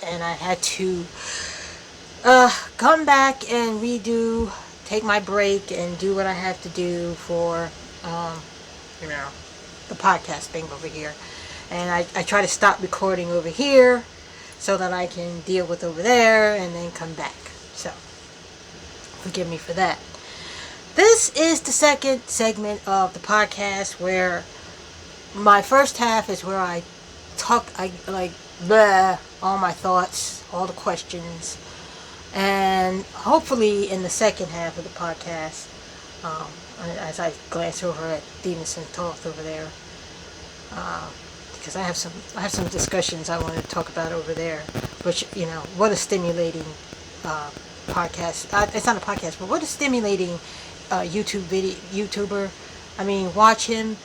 and I had to come back and take my break and do what I have to do for, um, you know, the podcast thing over here. And I try to stop recording over here so that I can deal with over there and then come back. So, forgive me for that. This is the second segment of the podcast where my first half is where I like, bleh, all my thoughts, all the questions. And hopefully in the second half of the podcast, um, as I glance over at Demas and Toth over there, because I have some discussions I want to talk about over there, which, what a stimulating podcast. It's not a podcast, but what a stimulating YouTuber. I mean, watch him.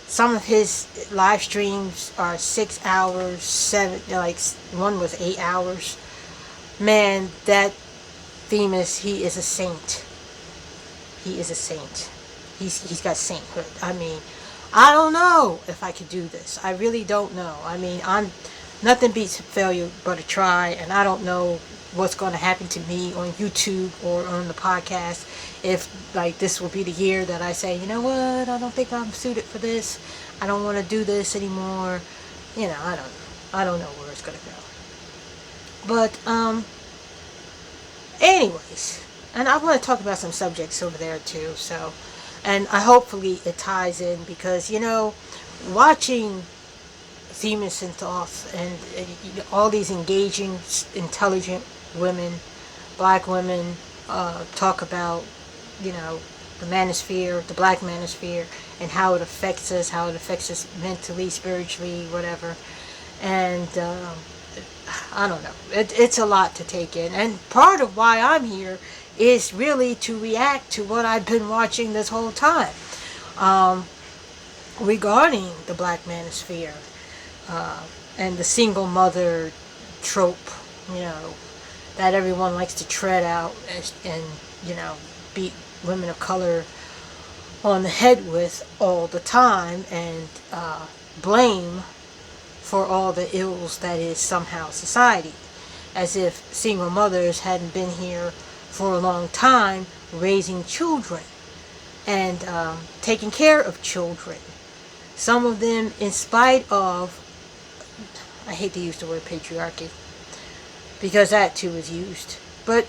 Some of his live streams are 6 hours, one was 8 hours. Man, that Themis, he is a saint. He is a saint. He's got sainthood. I mean, I don't know if I could do this. I really don't know. I mean, nothing beats failure but a try, and I don't know what's going to happen to me on YouTube or on the podcast. If this will be the year that I say, you know what, I don't think I'm suited for this. I don't want to do this anymore. I don't know. I don't know where it's going to go. But anyways, and I want to talk about some subjects over there too. So, and hopefully it ties in because watching Themis and Thoth and all these engaging, intelligent women, black women, talk about the manosphere, the black manosphere, and how it affects us mentally, spiritually, whatever. And I don't know. It's a lot to take in. And part of why I'm here is really to react to what I've been watching this whole time regarding the black manosphere and the single mother trope, that everyone likes to tread out and beat women of color on the head with all the time and blame for all the ills that is somehow society, as if single mothers hadn't been here for a long time raising children and taking care of children. Some of them in spite of, I hate to use the word patriarchy because that too is used, but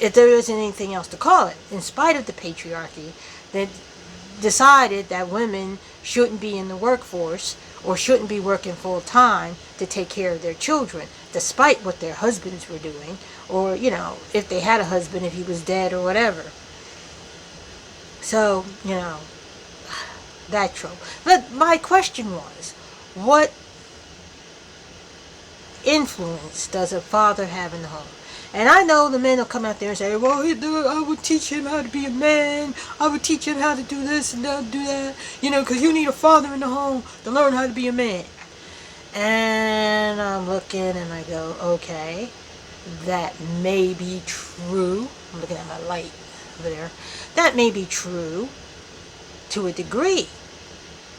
if there isn't anything else to call it, in spite of the patriarchy, that decided that women shouldn't be in the workforce or shouldn't be working full time to take care of their children, despite what their husbands were doing, or if they had a husband, if he was dead or whatever. So that trope. But my question was, what influence does a father have in the home? And I know the men will come out there and say, well, I would teach him how to be a man. I would teach him how to do this and how to do that. Because you need a father in the home to learn how to be a man. And I'm looking and I go, okay, that may be true. I'm looking at my light over there. That may be true to a degree.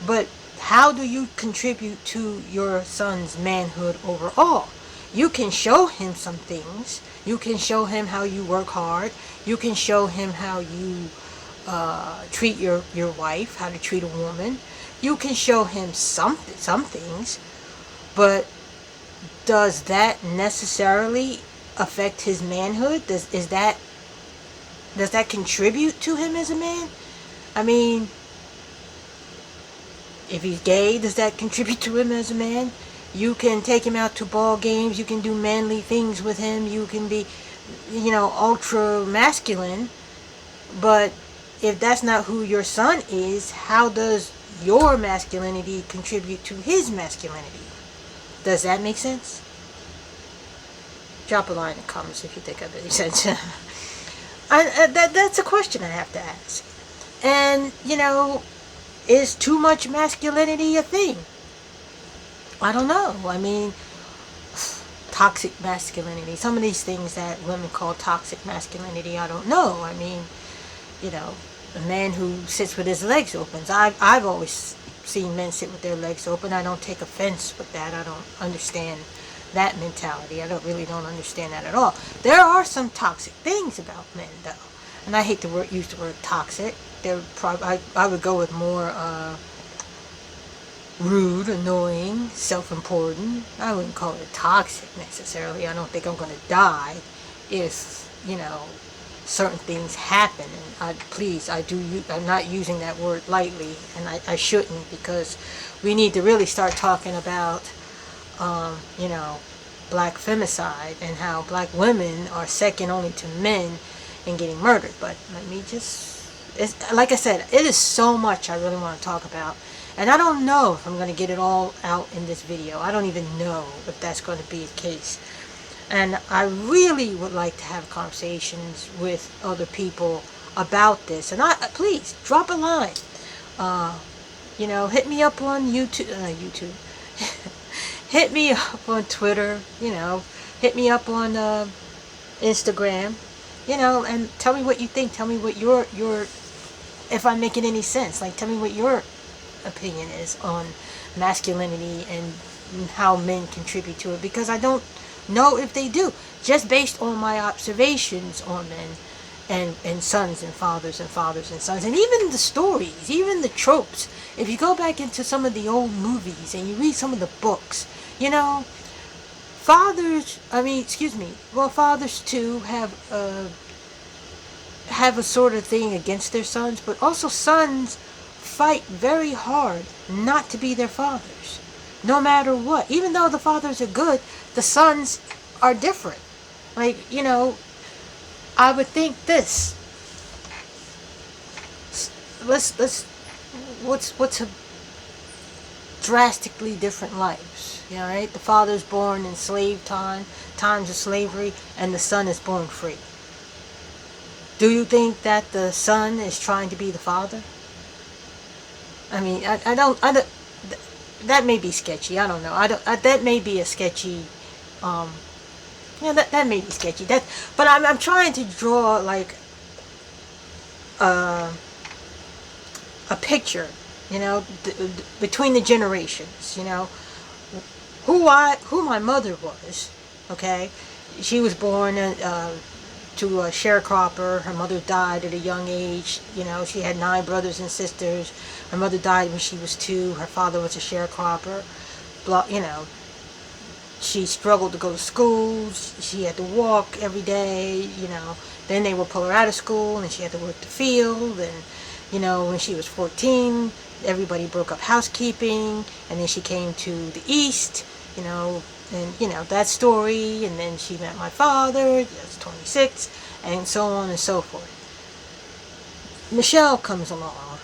But how do you contribute to your son's manhood overall? You can show him some things. You can show him how you work hard. You can show him how you treat your wife, how to treat a woman. You can show him some things, but does that necessarily affect his manhood? Does that contribute to him as a man? I mean, if he's gay, does that contribute to him as a man? You can take him out to ball games. You can do manly things with him. You can be, ultra masculine. But if that's not who your son is, how does your masculinity contribute to his masculinity? Does that make sense? Drop a line in the comments if you think that makes sense. That's a question I have to ask. And, is too much masculinity a thing? I don't know. I mean, toxic masculinity. Some of these things that women call toxic masculinity, I don't know. I mean, a man who sits with his legs open. I've always seen men sit with their legs open. I don't take offense with that. I don't understand that mentality. I don't understand that at all. There are some toxic things about men, though, and I hate to use the word toxic. I would go with more rude, annoying, self-important. I wouldn't call it toxic necessarily. I don't think I'm going to die if, certain things happen. And I'm not using that word lightly, and I shouldn't, because we need to really start talking about, black femicide and how black women are second only to men in getting murdered. But like I said, it is so much I really want to talk about. And I don't know if I'm going to get it all out in this video. I don't even know if that's going to be the case. And I really would like to have conversations with other people about this. And please, drop a line. Hit me up on YouTube. Hit me up on Twitter. Hit me up on Instagram. And tell me what you think. Tell me what your if I'm making any sense. Like, tell me what your opinion is on masculinity and how men contribute to it, because I don't know if they do, just based on my observations on men and sons and fathers and sons, and even the stories, even the tropes. If you go back into some of the old movies and you read some of the books, fathers too have a sort of thing against their sons, but also sons fight very hard not to be their fathers, no matter what. Even though the fathers are good, the sons are different. Like, I would think this. What's a drastically different lives? Right? The father's born in slave times of slavery, and the son is born free. Do you think that the son is trying to be the father? I mean, I don't. That may be sketchy. I don't know. That may be a sketchy. That may be sketchy. But I'm trying to draw like a picture. Between the generations. Who my mother was. Okay, she was born to a sharecropper. Her mother died at a young age. She had 9 brothers and sisters. Her mother died when she was 2. Her father was a sharecropper. She struggled to go to school. She had to walk every day. Then they would pull her out of school, and she had to work the field. And when she was 14, everybody broke up housekeeping, and then she came to the East. And that story, and then she met my father, that's 26, and so on and so forth. Michelle comes along.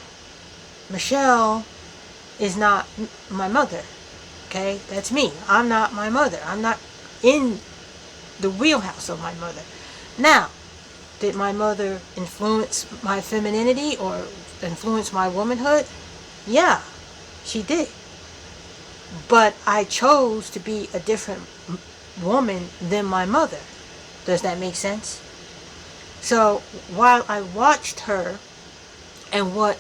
Michelle is not my mother, okay? That's me. I'm not my mother. I'm not in the wheelhouse of my mother. Now, did my mother influence my femininity or influence my womanhood? Yeah, she did. But I chose to be a different woman than my mother. Does that make sense? So while I watched her and what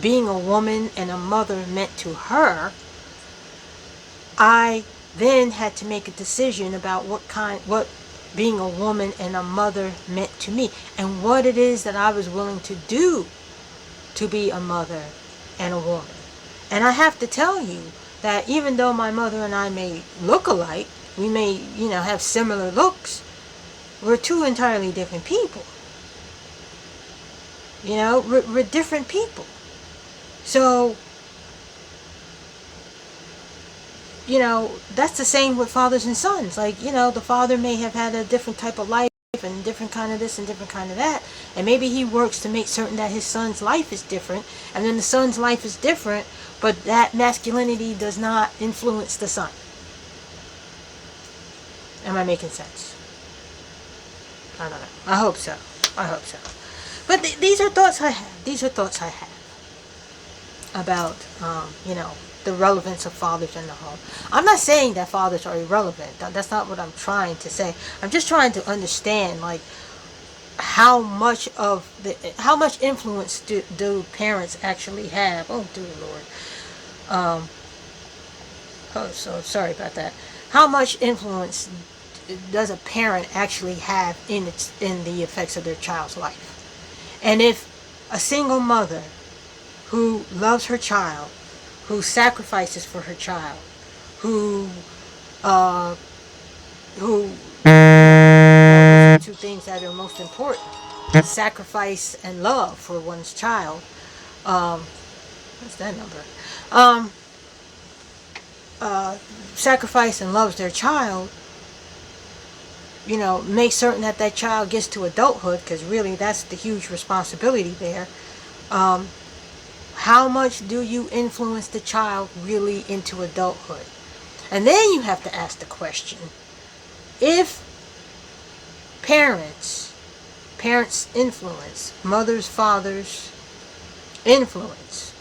being a woman and a mother meant to her, I then had to make a decision about what being a woman and a mother meant to me, and what it is that I was willing to do to be a mother and a woman. And I have to tell you that even though my mother and I may look alike, we may, have similar looks, we're 2 entirely different people. We're different people. So, that's the same with fathers and sons. Like, the father may have had a different type of life and different kind of this and different kind of that. And maybe he works to make certain that his son's life is different. And then the son's life is different, but that masculinity does not influence the son. Am I making sense? I don't know. I hope so. But these are thoughts I have. About, the relevance of fathers in the home. I'm not saying that fathers are irrelevant. That's not what I'm trying to say. I'm just trying to understand, like, how much influence do parents actually have? Oh, dear Lord. So sorry about that. how much influence does a parent actually have in the effects of their child's life? And if a single mother who loves her child, who sacrifices for her child, who two things that are most important: sacrifice and love for one's child. What's that number? Sacrifice and loves their child. Make certain that that child gets to adulthood, because really that's the huge responsibility there. How much do you influence the child really into adulthood? And then you have to ask the question, if parents influence, mothers, fathers influence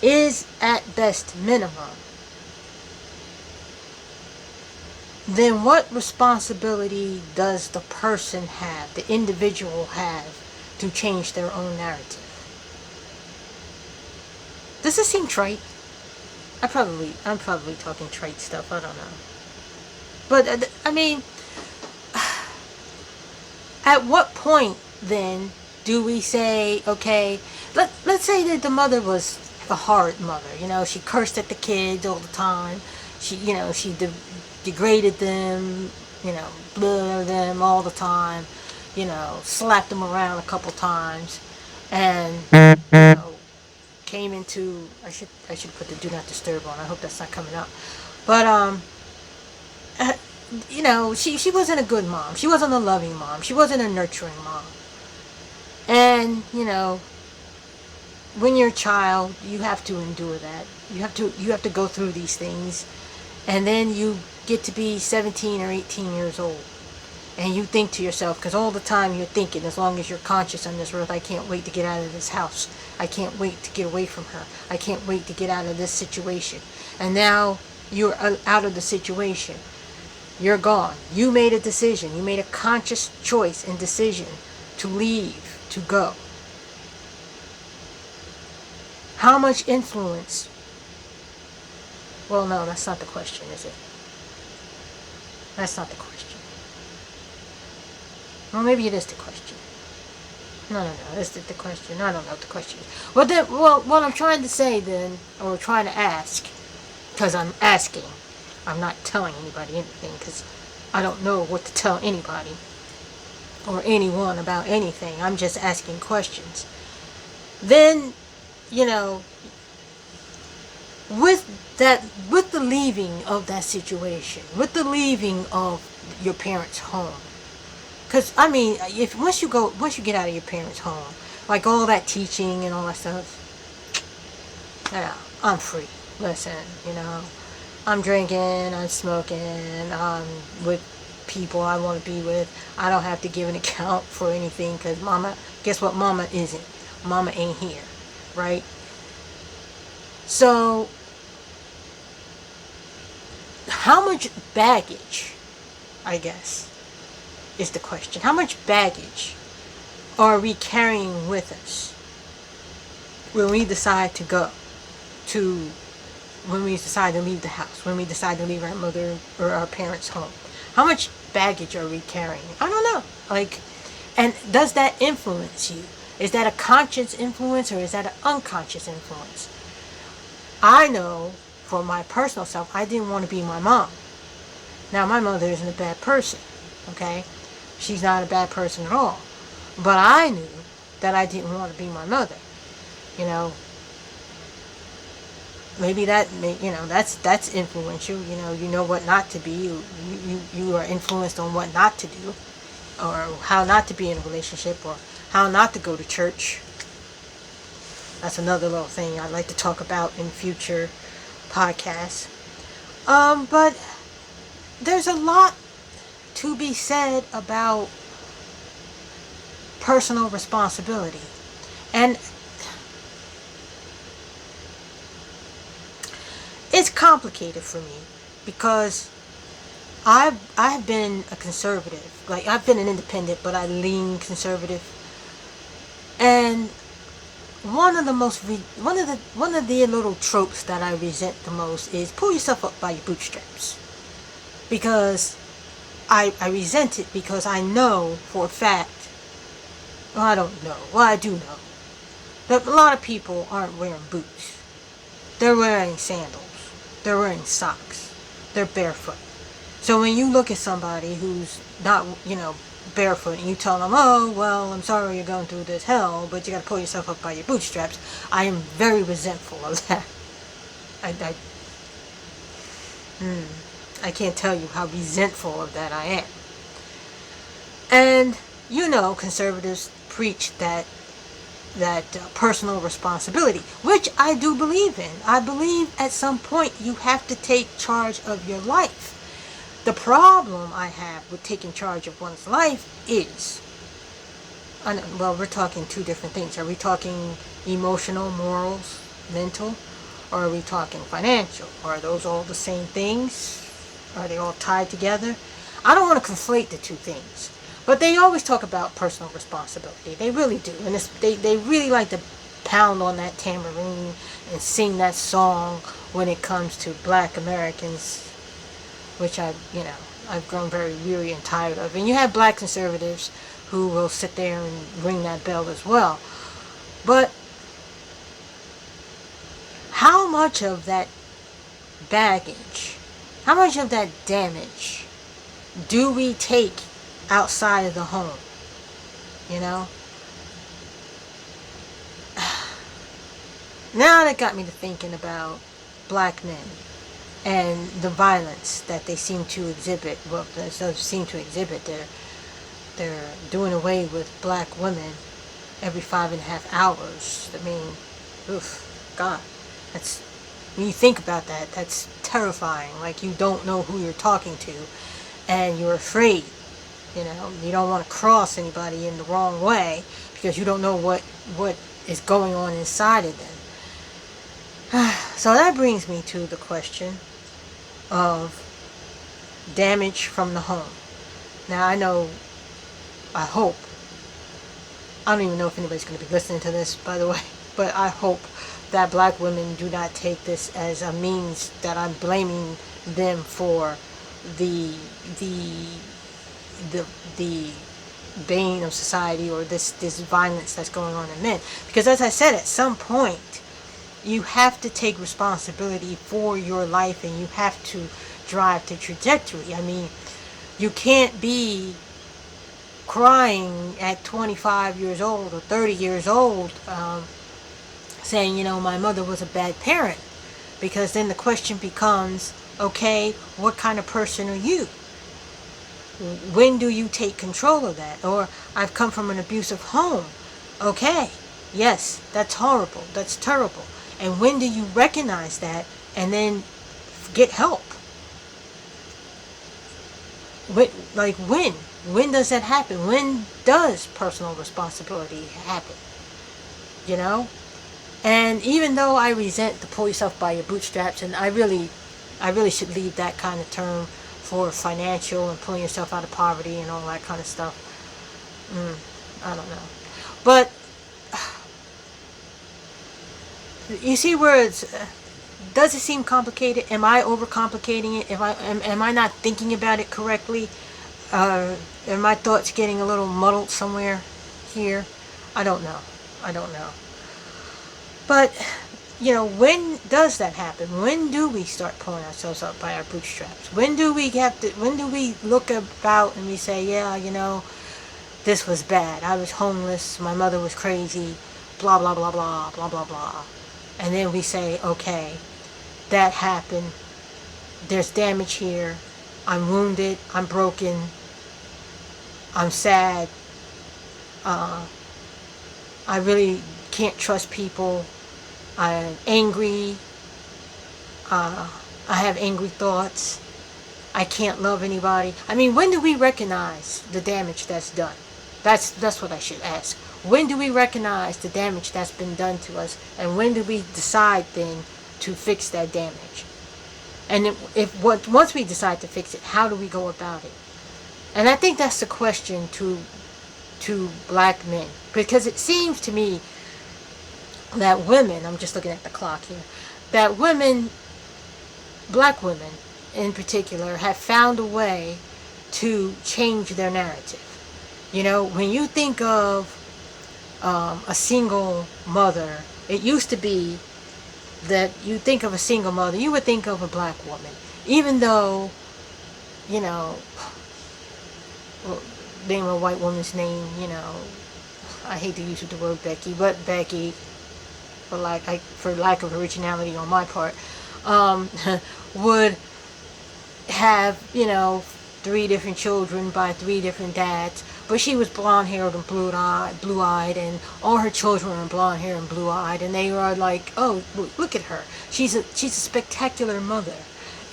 is at best minimum, then what responsibility does the person have, the individual have, to change their own narrative? Does this seem trite? I'm probably talking trite stuff, I don't know. But, I mean, at what point, then, do we say, okay, let's say that the mother was a horrid mother. She cursed at the kids all the time. She degraded them, blew them all the time, slapped them around a couple times, and, came into, I should put the do not disturb on. I hope that's not coming up. But, she wasn't a good mom. She wasn't a loving mom. She wasn't a nurturing mom. And, when you're a child, you have to endure that. You have to go through these things. And then you get to be 17 or 18 years old. And you think to yourself, because all the time you're thinking, as long as you're conscious on this earth, I can't wait to get out of this house. I can't wait to get away from her. I can't wait to get out of this situation. And now you're out of the situation. You're gone. You made a decision. You made a conscious choice and decision to leave, to go. How much influence? Well, no, that's not the question, is it? That's not the question. Well, maybe it is the question. No, that's the question. I don't know what the question is. Well, what I'm trying to say then, or trying to ask, because I'm asking, I'm not telling anybody anything, because I don't know what to tell anybody or anyone about anything. I'm just asking questions. Then, with the leaving of that situation, with the leaving of your parents' home, because once you get out of your parents' home, like all that teaching and all that stuff, I'm free. Listen, I'm drinking, I'm smoking, I'm with people I want to be with. I don't have to give an account for anything, because guess what? Mama isn't. Mama ain't here, right? So, how much baggage, I guess, is the question. How much baggage are we carrying with us when we decide to go when we decide to leave the house, when we decide to leave our mother or our parents' home? How much baggage are we carrying? I don't know. And does that influence you? Is that a conscious influence, or is that an unconscious influence? I know, for my personal self, I didn't want to be my mom. Now, my mother isn't a bad person, okay? She's not a bad person at all. But I knew that I didn't want to be my mother. Maybe that's influential. You know what not to be. You are influenced on what not to do, or how not to be in a relationship, or how not to go to church. That's another little thing I'd like to talk about in future podcasts. But there's a lot to be said about personal responsibility. And it's complicated for me, because I've been a conservative. I've been an independent, but I lean conservative. And one of the little tropes that I resent the most is pull yourself up by your bootstraps. Because I resent it because I know for a fact, well, I don't know, well, I do know, that a lot of people aren't wearing boots. They're wearing sandals. They're wearing socks. They're barefoot. So when you look at somebody who's not, barefoot, and you tell them, oh, well, I'm sorry you're going through this hell, but you got to pull yourself up by your bootstraps, I am very resentful of that. I can't tell you how resentful of that I am. And, conservatives preach that personal responsibility, which I do believe in. I believe at some point you have to take charge of your life. The problem I have with taking charge of one's life is, well, we're talking two different things. Are we talking emotional, morals, mental, or are we talking financial? Are those all the same things? Are they all tied together? I don't want to conflate the two things. But they always talk about personal responsibility. They really do. And they really like to pound on that tambourine and sing that song when it comes to black Americans, which I've grown very weary and tired of. And you have black conservatives who will sit there and ring that bell as well. But how much of that baggage, how much of that damage do we take outside of the home? Now that got me to thinking about black men and the violence that they seem to exhibit. Well, they're doing away with black women every 5.5 hours. I mean, God, that's, when you think about that, that's terrifying. Like, you don't know who you're talking to, and you're afraid. You don't want to cross anybody in the wrong way because you don't know what is going on inside of them. So that brings me to the question of damage from the home. Now, I hope, I don't even know if anybody's going to be listening to this, by the way, but I hope that black women do not take this as a means that I'm blaming them for the bane of society, or this violence that's going on in men. Because as I said, at some point you have to take responsibility for your life, and you have to drive the trajectory. I mean, you can't be crying at 25 years old or 30 years old saying, my mother was a bad parent, because then the question becomes, okay, what kind of person are you? When do you take control of that? Or, I've come from an abusive home. Okay, yes, that's horrible, that's terrible. And when do you recognize that and then get help? When? When does that happen? When does personal responsibility happen? And even though I resent the pull yourself by your bootstraps, and I really should leave that kind of term for financial and pulling yourself out of poverty and all that kind of stuff. I don't know. But you see where does it seem complicated? Am I overcomplicating it? Am I not thinking about it correctly? Are my thoughts getting a little muddled somewhere here? I don't know. But, when does that happen? When do we start pulling ourselves up by our bootstraps? When do we look about and we say, yeah, this was bad. I was homeless. My mother was crazy. Blah, blah, blah, blah, blah, blah, blah. And then we say, okay, that happened. There's damage here. I'm wounded. I'm broken. I'm sad. I really can't trust people. I'm angry. I have angry thoughts. I can't love anybody. I mean, when do we recognize the damage that's done? That's what I should ask. When do we recognize the damage that's been done to us? And when do we decide then to fix that damage? And once we decide to fix it, how do we go about it? And I think that's the question to black men. Because it seems to me that women, I'm just looking at the clock here, that women, black women in particular, have found a way to change their narrative. You know, when you think of a single mother, it used to be that you think of a single mother, you would think of a black woman. Even though, you know, well, name a white woman's name, you know, I hate to use the word Becky, but Becky, for lack of originality on my part, would have, you know, 3 different children by 3 different dads, but she was blonde-haired and blue-eyed, and all her children were blonde-haired and blue-eyed, and they were like, oh, look at her, she's a spectacular mother.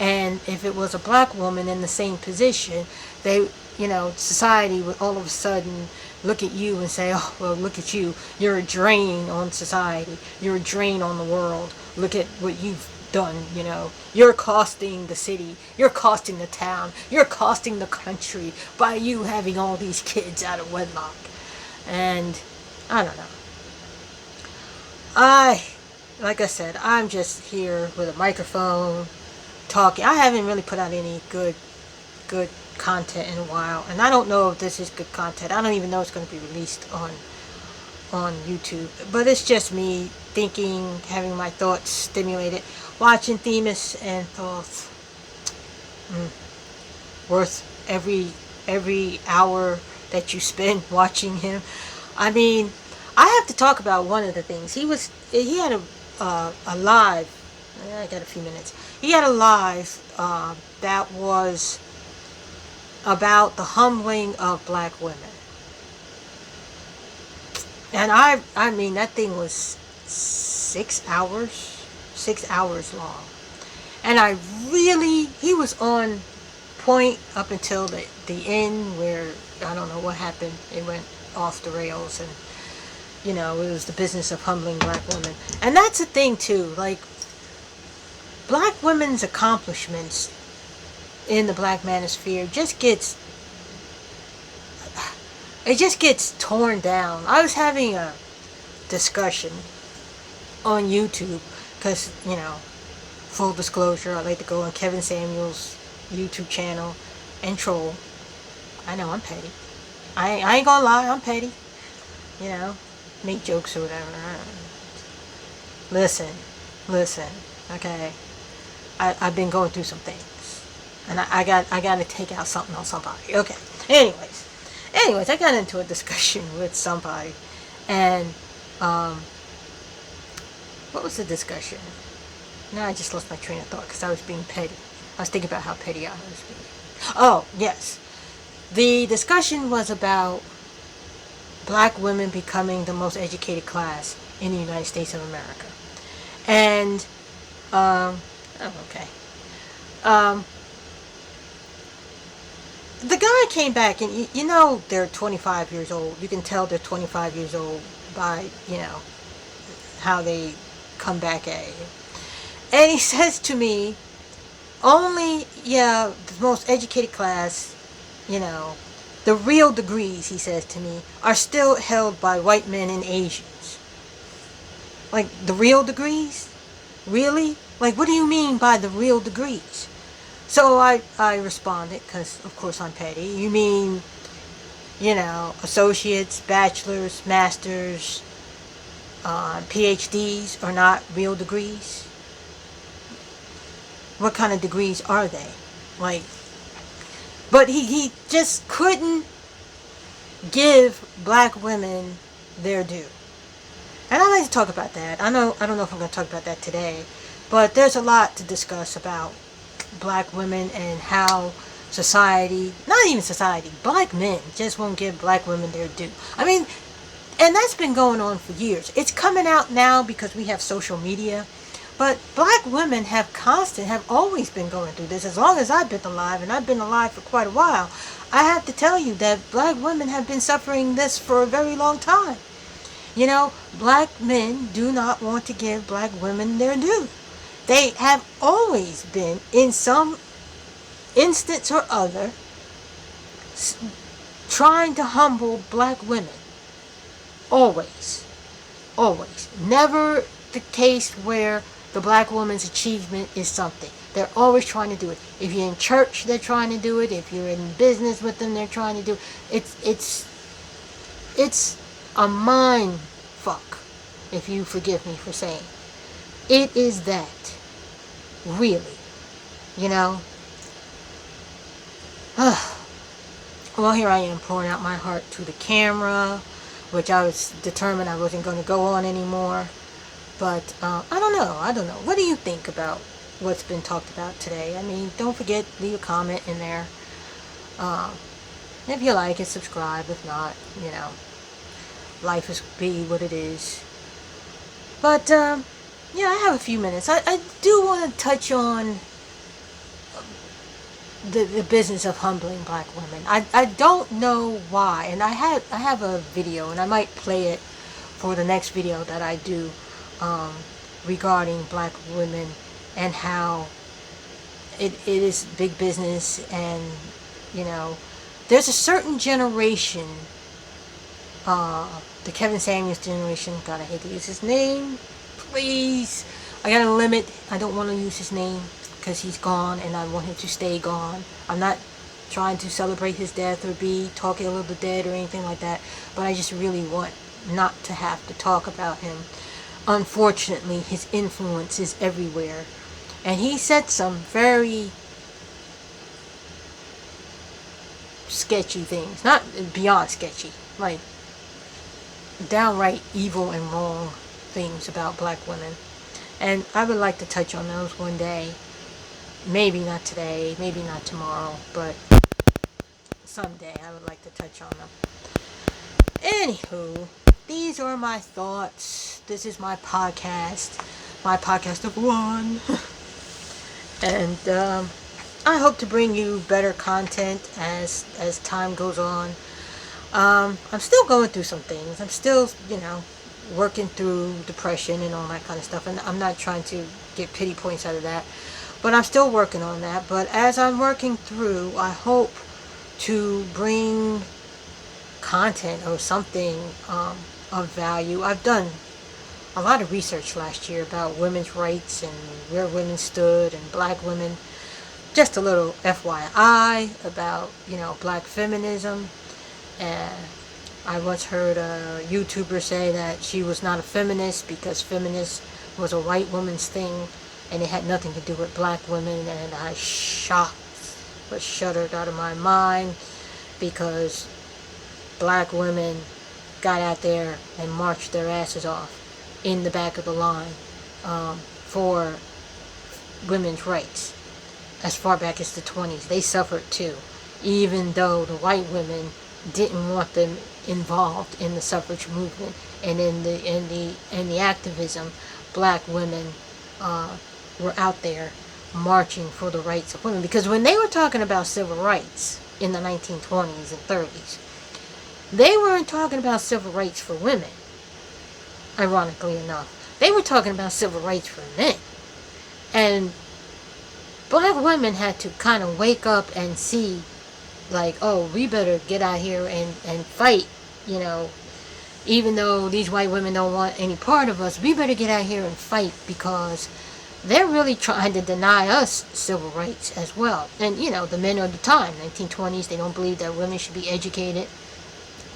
And if it was a black woman in the same position, they, you know, society would all of a sudden look at you and say, oh, well, look at you, you're a drain on society, you're a drain on the world, look at what you've done, you know, you're costing the city, you're costing the town, you're costing the country by you having all these kids out of wedlock. And I don't know, like I said, I'm just here with a microphone talking. I haven't really put out any good content in a while, and I don't know if this is good content. I don't even know it's going to be released on YouTube, but it's just me thinking, having my thoughts stimulated, watching Themis, and thoughts worth every hour that you spend watching him. I mean, I have to talk about one of the things. He had a live, I got a few minutes, he had a live that was about the humbling of black women. And I mean, that thing was 6 hours long. And he was on point up until the end, where I don't know what happened. It went off the rails, and, you know, it was the business of humbling black women. And that's the thing too, like, black women's accomplishments in the black manosphere just gets torn down. I was having a discussion on YouTube because, you know, full disclosure, I like to go on Kevin Samuels' YouTube channel and troll. I know I'm petty. I ain't gonna lie, I'm petty. You know, make jokes or whatever. Listen, okay. I've been going through some things. And I got to take out something on somebody. Okay. Anyways, I got into a discussion with somebody, and what was the discussion? Now I just lost my train of thought because I was being petty. I was thinking about how petty I was being. Oh, yes. The discussion was about black women becoming the most educated class in the United States of America. And, okay. The guy came back, and you know they're 25 years old. You can tell they're 25 years old by, you know, how they come back at you. And he says to me, only, the most educated class, you know, the real degrees, he says to me, are still held by white men and Asians. Like, the real degrees? Really? Like, what do you mean by the real degrees? So I responded, because of course I'm petty. You mean, you know, associates, bachelors, masters, PhDs are not real degrees? What kind of degrees are they? Like, but he just couldn't give black women their due. And I'd like to talk about that. I don't know if I'm going to talk about that today, but there's a lot to discuss about black women and how society, not even society, black men just won't give black women their due. I mean, and that's been going on for years. It's coming out now because we have social media, but black women have always been going through this. As long as I've been alive, and I've been alive for quite a while, I have to tell you that black women have been suffering this for a very long time. You know, black men do not want to give black women their due. They have always been, in some instance or other, trying to humble black women. Always. Always. Never the case where the black woman's achievement is something. They're always trying to do it. If you're in church, they're trying to do it. If you're in business with them, they're trying to do it. It's a mind fuck, if you forgive me for saying. It is that. Really. You know? Well, here I am pouring out my heart to the camera, which I was determined I wasn't going to go on anymore. But I don't know. What do you think about what's been talked about today? I mean, don't forget, leave a comment in there. If you like it, subscribe. If not, life is be what it is. But yeah, I have a few minutes. I do want to touch on the business of humbling black women. I don't know why, and I have a video, and I might play it for the next video that I do regarding black women and how it is big business. And there's a certain generation, the Kevin Samuels generation. God, I hate to use his name. Please, I gotta limit. I don't want to use his name because he's gone and I want him to stay gone. I'm not trying to celebrate his death or be talking ill of the dead or anything like that, but I just really want not to have to talk about him. Unfortunately, his influence is everywhere, and he said some very sketchy things, not beyond sketchy, like downright evil and wrong things about black women. And I would like to touch on those one day. Maybe not today, maybe not tomorrow, but someday I would like to touch on them. Anywho, these are my thoughts. This is my podcast of one. And I hope to bring you better content as time goes on. I'm still going through some things. I'm still, working through depression and all that kind of stuff. And I'm not trying to get pity points out of that. But I'm still working on that. But as I'm working through, I hope to bring content or something of value. I've done a lot of research last year about women's rights and where women stood and black women. Just a little FYI about, black feminism. And I once heard a YouTuber say that she was not a feminist because feminist was a white woman's thing and it had nothing to do with black women. And I shuddered out of my mind, because black women got out there and marched their asses off in the back of the line for women's rights. As far back as the 20s, they suffered too, even though the white women didn't want them involved in the suffrage movement and in the activism. Black women were out there marching for the rights of women, because when they were talking about civil rights in the 1920s and 30s, they weren't talking about civil rights for women. Ironically enough, they were talking about civil rights for men. And black women had to kind of wake up and see, like, oh, we better get out here and fight, even though these white women don't want any part of us, we better get out here and fight, because they're really trying to deny us civil rights as well. And, the men of the time, 1920s, they don't believe that women should be educated.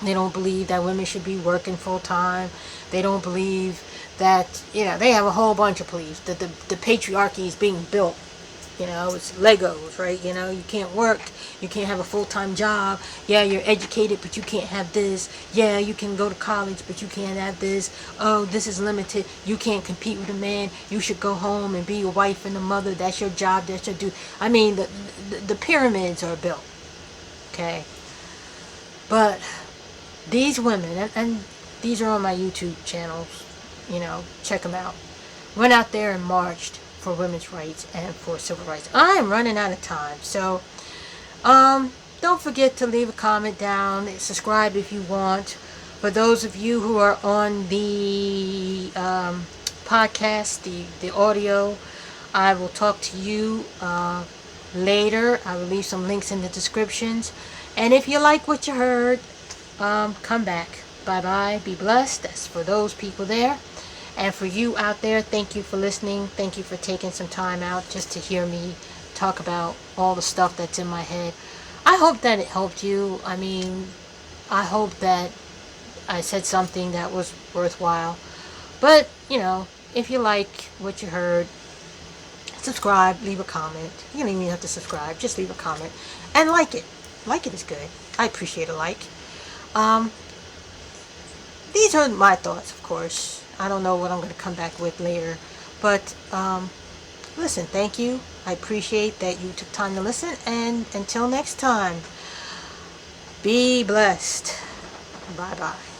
They don't believe that women should be working full time. They don't believe that, they have a whole bunch of beliefs. That the patriarchy is being built. It's Legos, right? You can't work. You can't have a full-time job. Yeah, you're educated, but you can't have this. Yeah, you can go to college, but you can't have this. Oh, this is limited. You can't compete with a man. You should go home and be a wife and a mother. That's your job. That's your duty. I mean, the pyramids are built. Okay? But these women, and these are on my YouTube channels, check them out, went out there and marched for women's rights and for civil rights. I am running out of time, so don't forget to leave a comment down, subscribe if you want. For those of you who are on the podcast, the audio, I will talk to you later. I will leave some links in the descriptions, and if you like what you heard, come back. Bye-bye. Be blessed. That's for those people there. And for you out there, thank you for listening. Thank you for taking some time out just to hear me talk about all the stuff that's in my head. I hope that it helped you. I mean, I hope that I said something that was worthwhile. But, if you like what you heard, subscribe, leave a comment. You don't even have to subscribe, just leave a comment. And like it. Like it is good. I appreciate a like. These are my thoughts, of course. I don't know what I'm going to come back with later. But, listen, thank you. I appreciate that you took time to listen. And until next time, be blessed. Bye-bye.